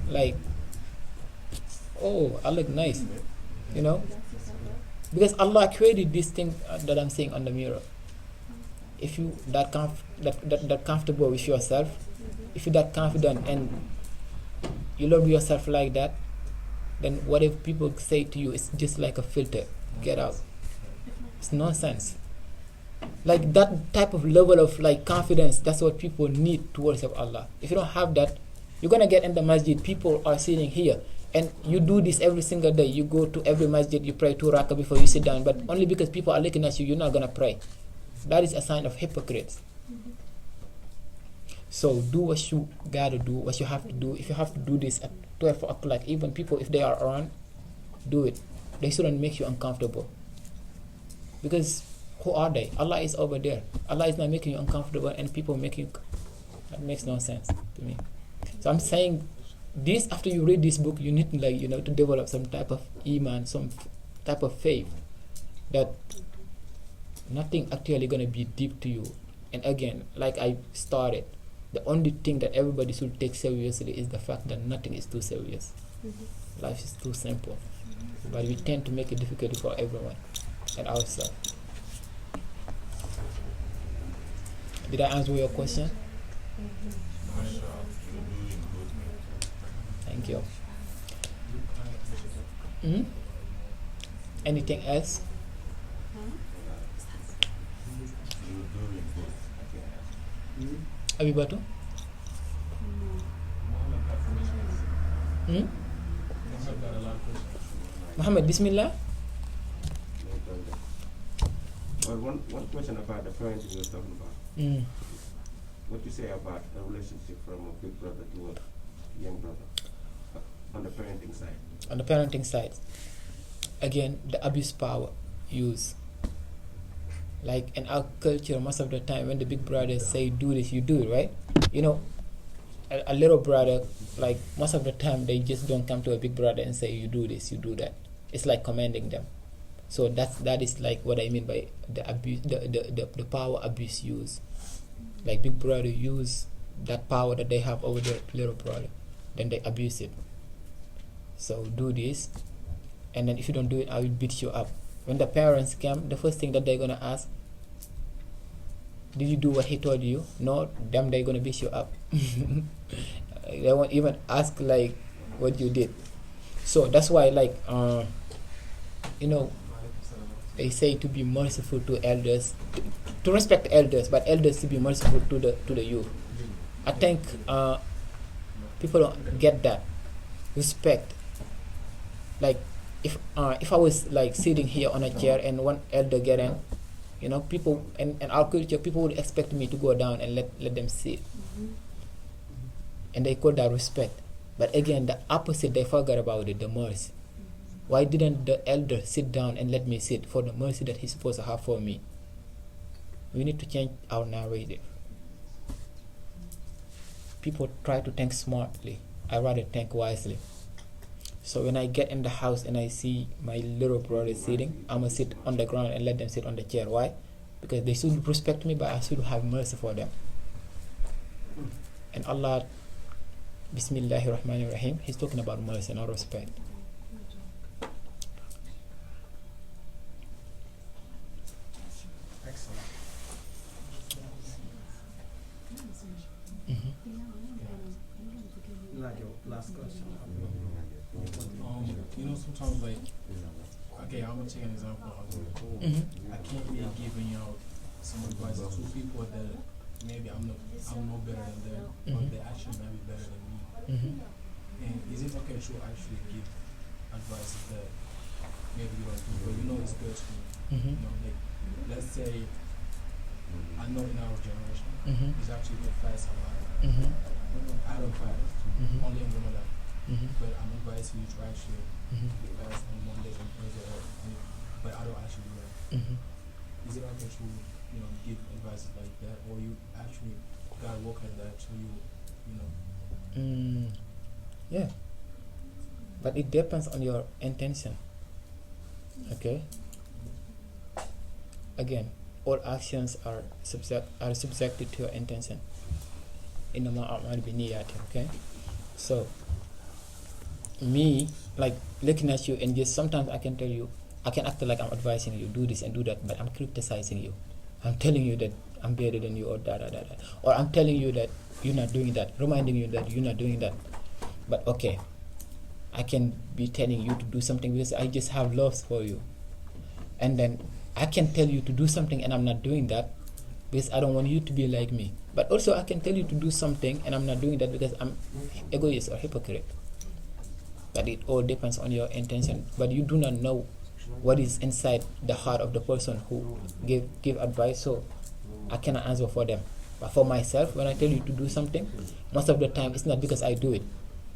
like, oh, I look nice. Because Allah created this thing that I'm saying on the mirror. If you that comfortable with yourself, if you're that confident and you love yourself like that, then whatever people say to you, it's just like a filter. Get out. It's nonsense. Like that type of level of confidence, that's what people need towards Allah. If you don't have that, you're gonna get in the masjid. People are sitting here, and you do this every single day. You go to every masjid, you pray 2 rakah before you sit down, but only because people are looking at you, you're not gonna pray. That is a sign of hypocrites. So do what you gotta do, what you have to do. If you have to do this at 12 o'clock, even people, if they are around, do it. They shouldn't make you uncomfortable. Because who are they? Allah is over there. Allah is not making you uncomfortable, and people making you. That makes no sense to me. So I'm saying this, after you read this book, you need to to develop some type of iman, some type of faith that nothing actually gonna be deep to you. And again, like I started, the only thing that everybody should take seriously is the fact that nothing is too serious. Life is too simple, but we tend to make it difficult for everyone and ourselves. Did I answer your question? Thank you. Anything else? Abibatu? Muhammad, Bismillah. Well, one question about the parenting you were talking about. What you say about a relationship from a big brother to a young brother on the parenting side? On the parenting side, again, the abuse power use. Like in our culture, most of the time when the big brothers say do this, you do it, right? A little brother, like most of the time they just don't come to a big brother and say you do this, you do that. It's like commanding them. So that is like what I mean by the abuse, the power abuse use. Like big brother use that power that they have over their little brother, then they abuse it. So do this, and then if you don't do it, I will beat you up. When the parents come, the first thing that they're gonna ask, did you do what he told you? No, them they're gonna beat you up. They won't even ask like what you did. So that's why they say to be merciful to elders, to respect elders, but elders to be merciful to the youth. I think people don't get that respect. Like if I was like sitting here on a chair and one elder get in, people in our culture, people would expect me to go down and let them sit, and they call that respect. But again, the opposite, they forgot about it, the mercy. Why didn't the elder sit down and let me sit for the mercy that he's supposed to have for me? We need to change our narrative. People try to think smartly. I rather think wisely. So when I get in the house and I see my little brother sitting, I'm going to sit on the ground and let them sit on the chair. Why? Because they should respect me, but I should have mercy for them. And Allah, Bismillahirrahmanirrahim, He's talking about mercy, not respect. Excellent. Like your last question. Sometimes okay, I'm gonna take an example. I can't be giving out some advice to people that maybe I'm no better than them, but they actually might be better than me. And is it okay to actually give advice that maybe you don't do, but it's good to me? Let's say I know in our generation, it's actually the fast a lot. I don't fast, only in Ramadan. But I'm advising you to actually fast on Mondays and Thursdays, but I don't actually do that. Is it okay to, give advice like that, or you actually gotta work on that so Yeah, but it depends on your intention. Okay. Again, all actions are subjected to your intention. إنما الأعمال بالنيات. Okay. So, me, like looking at you and just sometimes I can tell you, I can act like I'm advising you, do this and do that, but I'm criticizing you. I'm telling you that I'm better than you, or da. Or I'm telling you that you're not doing that, reminding you that you're not doing that. But okay, I can be telling you to do something because I just have love for you. And then I can tell you to do something and I'm not doing that because I don't want you to be like me. But also I can tell you to do something and I'm not doing that because I'm egoist or hypocrite. But it all depends on your intention. But you do not know what is inside the heart of the person who give advice, so I cannot answer for them. But for myself, when I tell you to do something, most of the time it's not because I do it.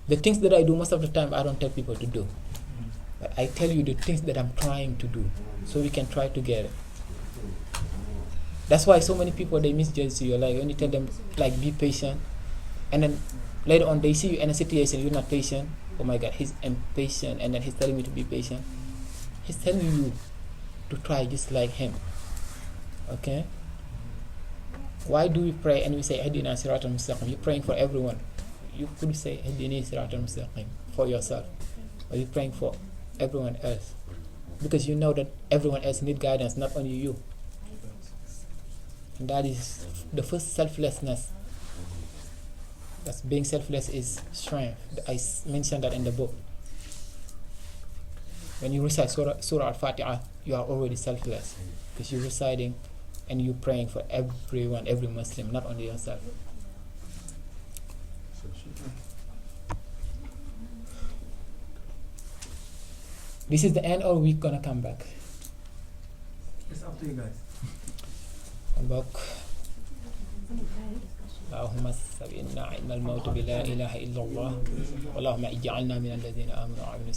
The things that I do, most of the time I don't tell people to do. But I tell you the things that I'm trying to do, so we can try together. That's why so many people, they misjudge you. Like when you tell them, like, be patient, and then later on they see you in a situation you're not patient. Oh my God, he's impatient, and then he's telling me to be patient. He's telling you to try just like him. Okay? Why do we pray and we say Ihdina siratal mustaqim? You're praying for everyone. You could say Ihdina siratal mustaqim for yourself, or you're praying for everyone else, because you know that everyone else need guidance, not only you. And that is the first selflessness. That's being selfless is strength. I mentioned that in the book. When you recite Surah Al-Fatiha, you are already selfless, because you're reciting and you're praying for everyone, every Muslim, not only yourself. This is the end, or we're gonna come back? It's up to you guys. Come back. اللهم سبحنا علم الموت بلا إله إلا الله اللهم اجعلنا من الذين آمنوا وعملوا